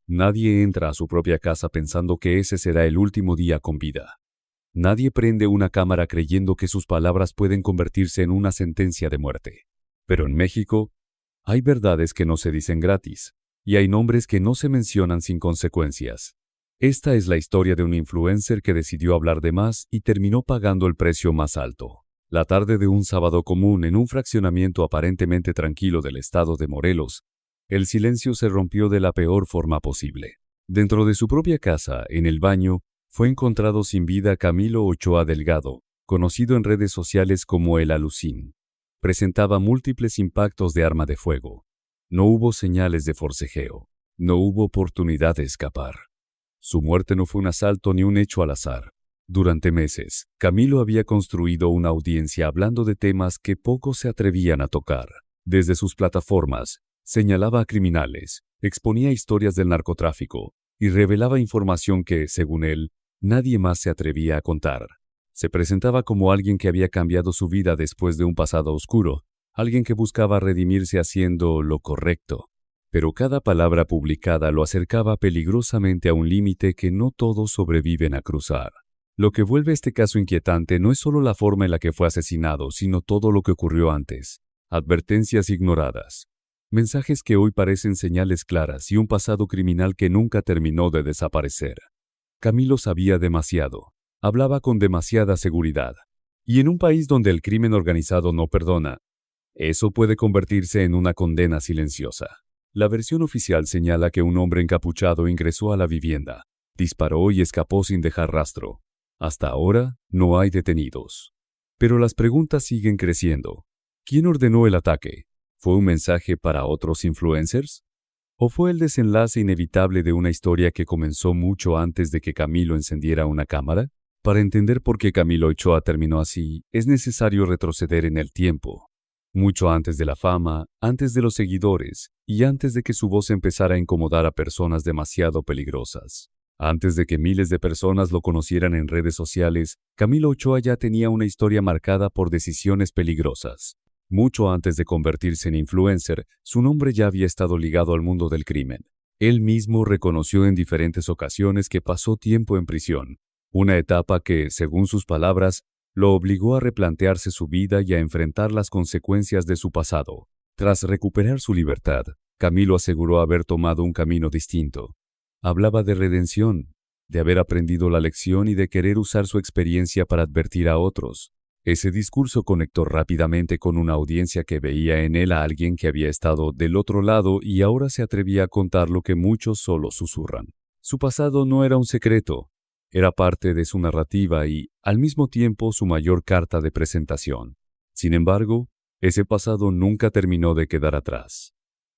Nadie entra a su propia casa pensando que ese será el último día con vida. Nadie prende una cámara creyendo que sus palabras pueden convertirse en una sentencia de muerte. Pero en México, hay verdades que no se dicen gratis, y hay nombres que no se mencionan sin consecuencias. Esta es la historia de un influencer que decidió hablar de más y terminó pagando el precio más alto. La tarde de un sábado común en un fraccionamiento aparentemente tranquilo del estado de Morelos, el silencio se rompió de la peor forma posible. Dentro de su propia casa, en el baño, fue encontrado sin vida Camilo Ochoa Delgado, conocido en redes sociales como el Alucín. Presentaba múltiples impactos de arma de fuego. No hubo señales de forcejeo. No hubo oportunidad de escapar. Su muerte no fue un asalto ni un hecho al azar. Durante meses, Camilo había construido una audiencia hablando de temas que pocos se atrevían a tocar. Desde sus plataformas, señalaba a criminales, exponía historias del narcotráfico y revelaba información que, según él, nadie más se atrevía a contar. Se presentaba como alguien que había cambiado su vida después de un pasado oscuro, alguien que buscaba redimirse haciendo lo correcto. Pero cada palabra publicada lo acercaba peligrosamente a un límite que no todos sobreviven a cruzar. Lo que vuelve este caso inquietante no es solo la forma en la que fue asesinado, sino todo lo que ocurrió antes. Advertencias ignoradas. Mensajes que hoy parecen señales claras y un pasado criminal que nunca terminó de desaparecer. Camilo sabía demasiado. Hablaba con demasiada seguridad. Y en un país donde el crimen organizado no perdona, eso puede convertirse en una condena silenciosa. La versión oficial señala que un hombre encapuchado ingresó a la vivienda, disparó y escapó sin dejar rastro. Hasta ahora, no hay detenidos. Pero las preguntas siguen creciendo. ¿Quién ordenó el ataque? ¿Fue un mensaje para otros influencers? ¿O fue el desenlace inevitable de una historia que comenzó mucho antes de que Camilo encendiera una cámara? Para entender por qué Camilo Ochoa terminó así, es necesario retroceder en el tiempo. Mucho antes de la fama, antes de los seguidores y antes de que su voz empezara a incomodar a personas demasiado peligrosas. Antes de que miles de personas lo conocieran en redes sociales, Camilo Ochoa ya tenía una historia marcada por decisiones peligrosas. Mucho antes de convertirse en influencer, su nombre ya había estado ligado al mundo del crimen. Él mismo reconoció en diferentes ocasiones que pasó tiempo en prisión, una etapa que, según sus palabras, lo obligó a replantearse su vida y a enfrentar las consecuencias de su pasado. Tras recuperar su libertad, Camilo aseguró haber tomado un camino distinto. Hablaba de redención, de haber aprendido la lección y de querer usar su experiencia para advertir a otros. Ese discurso conectó rápidamente con una audiencia que veía en él a alguien que había estado del otro lado y ahora se atrevía a contar lo que muchos solo susurran. Su pasado no era un secreto, era parte de su narrativa y, al mismo tiempo, su mayor carta de presentación. Sin embargo, ese pasado nunca terminó de quedar atrás.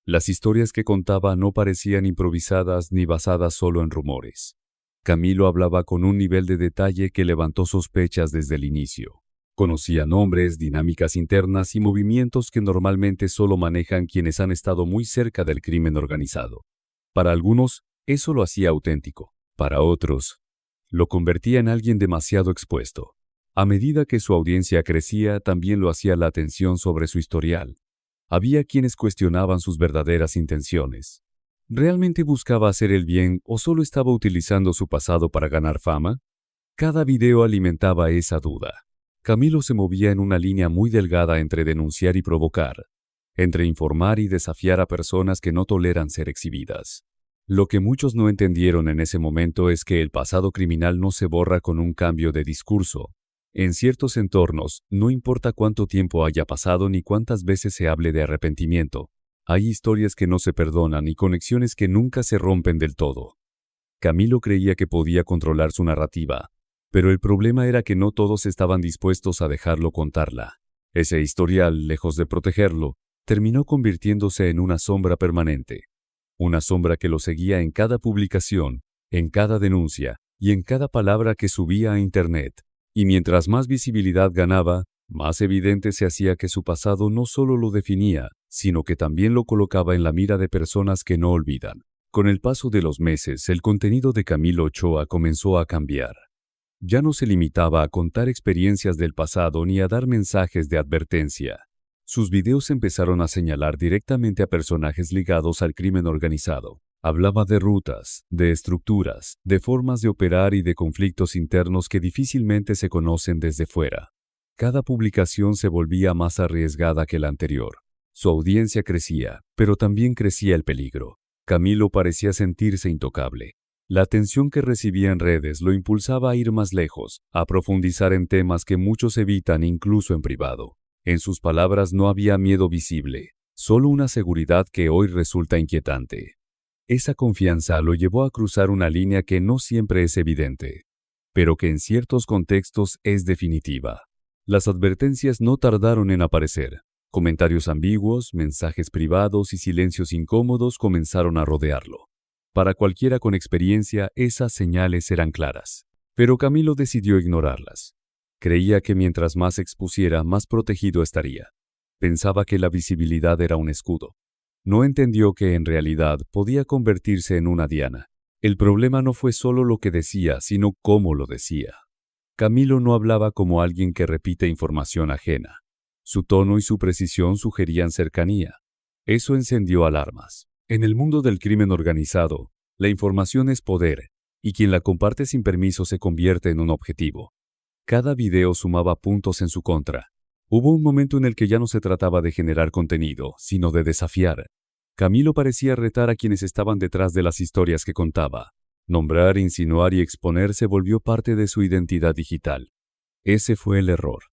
Las historias que contaba no parecían improvisadas ni basadas solo en rumores. Camilo hablaba con un nivel de detalle que levantó sospechas desde el inicio. Conocía nombres, dinámicas internas y movimientos que normalmente solo manejan quienes han estado muy cerca del crimen organizado. Para algunos, eso lo hacía auténtico. Para otros, lo convertía en alguien demasiado expuesto. A medida que su audiencia crecía, también lo hacía la atención sobre su historial. Había quienes cuestionaban sus verdaderas intenciones. ¿Realmente buscaba hacer el bien o solo estaba utilizando su pasado para ganar fama? Cada video alimentaba esa duda. Camilo se movía en una línea muy delgada entre denunciar y provocar, entre informar y desafiar a personas que no toleran ser exhibidas. Lo que muchos no entendieron en ese momento es que el pasado criminal no se borra con un cambio de discurso. En ciertos entornos, no importa cuánto tiempo haya pasado ni cuántas veces se hable de arrepentimiento, hay historias que no se perdonan y conexiones que nunca se rompen del todo. Camilo creía que podía controlar su narrativa, pero el problema era que no todos estaban dispuestos a dejarlo contarla. Ese historial, lejos de protegerlo, terminó convirtiéndose en una sombra permanente. Una sombra que lo seguía en cada publicación, en cada denuncia y en cada palabra que subía a Internet. Y mientras más visibilidad ganaba, más evidente se hacía que su pasado no solo lo definía, sino que también lo colocaba en la mira de personas que no olvidan. Con el paso de los meses, el contenido de Camilo Ochoa comenzó a cambiar. Ya no se limitaba a contar experiencias del pasado ni a dar mensajes de advertencia. Sus videos empezaron a señalar directamente a personajes ligados al crimen organizado. Hablaba de rutas, de estructuras, de formas de operar y de conflictos internos que difícilmente se conocen desde fuera. Cada publicación se volvía más arriesgada que la anterior. Su audiencia crecía, pero también crecía el peligro. Camilo parecía sentirse intocable. La atención que recibía en redes lo impulsaba a ir más lejos, a profundizar en temas que muchos evitan incluso en privado. En sus palabras no había miedo visible, solo una seguridad que hoy resulta inquietante. Esa confianza lo llevó a cruzar una línea que no siempre es evidente, pero que en ciertos contextos es definitiva. Las advertencias no tardaron en aparecer. Comentarios ambiguos, mensajes privados y silencios incómodos comenzaron a rodearlo. Para cualquiera con experiencia, esas señales eran claras. Pero Camilo decidió ignorarlas. Creía que mientras más expusiera, más protegido estaría. Pensaba que la visibilidad era un escudo. No entendió que en realidad podía convertirse en una diana. El problema no fue solo lo que decía, sino cómo lo decía. Camilo no hablaba como alguien que repite información ajena. Su tono y su precisión sugerían cercanía. Eso encendió alarmas. En el mundo del crimen organizado, la información es poder, y quien la comparte sin permiso se convierte en un objetivo. Cada video sumaba puntos en su contra. Hubo un momento en el que ya no se trataba de generar contenido, sino de desafiar. Camilo parecía retar a quienes estaban detrás de las historias que contaba. Nombrar, insinuar y exponer se volvió parte de su identidad digital. Ese fue el error.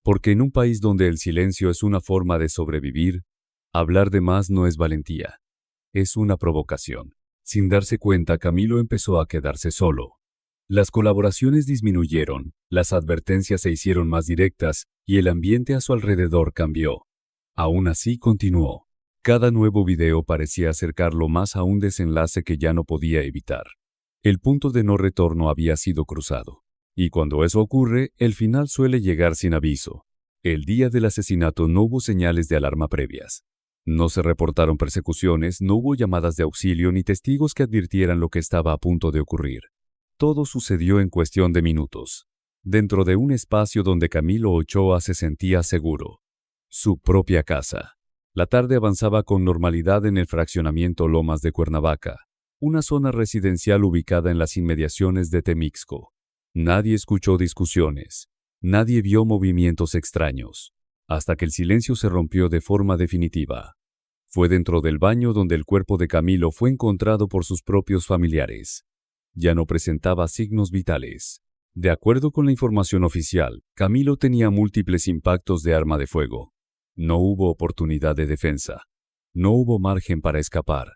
Porque en un país donde el silencio es una forma de sobrevivir, hablar de más no es valentía. Es una provocación. Sin darse cuenta, Camilo empezó a quedarse solo. Las colaboraciones disminuyeron, las advertencias se hicieron más directas y el ambiente a su alrededor cambió. Aún así continuó. Cada nuevo video parecía acercarlo más a un desenlace que ya no podía evitar. El punto de no retorno había sido cruzado. Y cuando eso ocurre, el final suele llegar sin aviso. El día del asesinato no hubo señales de alarma previas. No se reportaron persecuciones, no hubo llamadas de auxilio ni testigos que advirtieran lo que estaba a punto de ocurrir. Todo sucedió en cuestión de minutos, dentro de un espacio donde Camilo Ochoa se sentía seguro. Su propia casa. La tarde avanzaba con normalidad en el fraccionamiento Lomas de Cuernavaca, una zona residencial ubicada en las inmediaciones de Temixco. Nadie escuchó discusiones, nadie vio movimientos extraños, hasta que el silencio se rompió de forma definitiva. Fue dentro del baño donde el cuerpo de Camilo fue encontrado por sus propios familiares. Ya no presentaba signos vitales. De acuerdo con la información oficial, Camilo tenía múltiples impactos de arma de fuego. No hubo oportunidad de defensa. No hubo margen para escapar.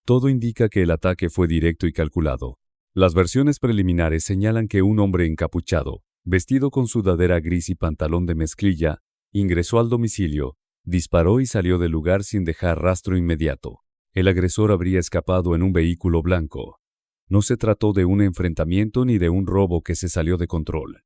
Todo indica que el ataque fue directo y calculado. Las versiones preliminares señalan que un hombre encapuchado, vestido con sudadera gris y pantalón de mezclilla, ingresó al domicilio, disparó y salió del lugar sin dejar rastro inmediato. El agresor habría escapado en un vehículo blanco. No se trató de un enfrentamiento ni de un robo que se salió de control.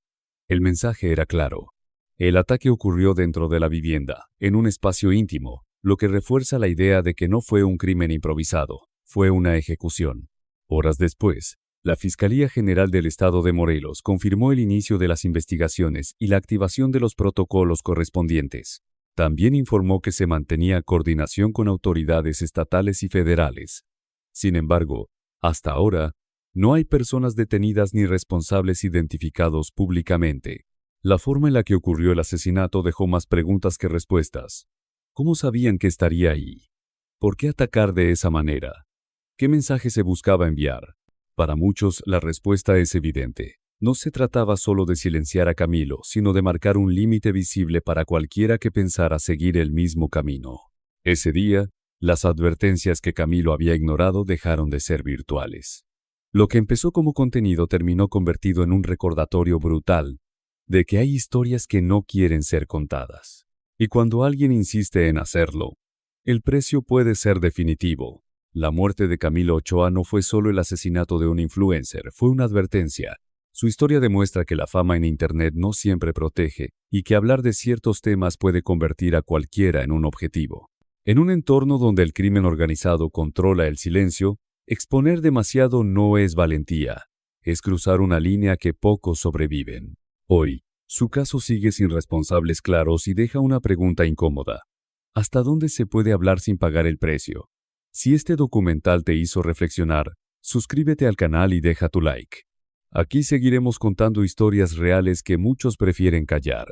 El mensaje era claro. El ataque ocurrió dentro de la vivienda, en un espacio íntimo, lo que refuerza la idea de que no fue un crimen improvisado, fue una ejecución. Horas después, la Fiscalía General del Estado de Morelos confirmó el inicio de las investigaciones y la activación de los protocolos correspondientes. También informó que se mantenía coordinación con autoridades estatales y federales. Sin embargo, hasta ahora, no hay personas detenidas ni responsables identificados públicamente. La forma en la que ocurrió el asesinato dejó más preguntas que respuestas. ¿Cómo sabían que estaría ahí? ¿Por qué atacar de esa manera? ¿Qué mensaje se buscaba enviar? Para muchos, la respuesta es evidente. No se trataba solo de silenciar a Camilo, sino de marcar un límite visible para cualquiera que pensara seguir el mismo camino. Ese día, las advertencias que Camilo había ignorado dejaron de ser virtuales. Lo que empezó como contenido terminó convertido en un recordatorio brutal de que hay historias que no quieren ser contadas. Y cuando alguien insiste en hacerlo, el precio puede ser definitivo. La muerte de Camilo Ochoa no fue solo el asesinato de un influencer, fue una advertencia. Su historia demuestra que la fama en Internet no siempre protege y que hablar de ciertos temas puede convertir a cualquiera en un objetivo. En un entorno donde el crimen organizado controla el silencio, exponer demasiado no es valentía, es cruzar una línea que pocos sobreviven. Hoy, su caso sigue sin responsables claros y deja una pregunta incómoda. ¿Hasta dónde se puede hablar sin pagar el precio? Si este documental te hizo reflexionar, suscríbete al canal y deja tu like. Aquí seguiremos contando historias reales que muchos prefieren callar.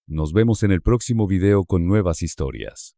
Nos vemos en el próximo video con nuevas historias.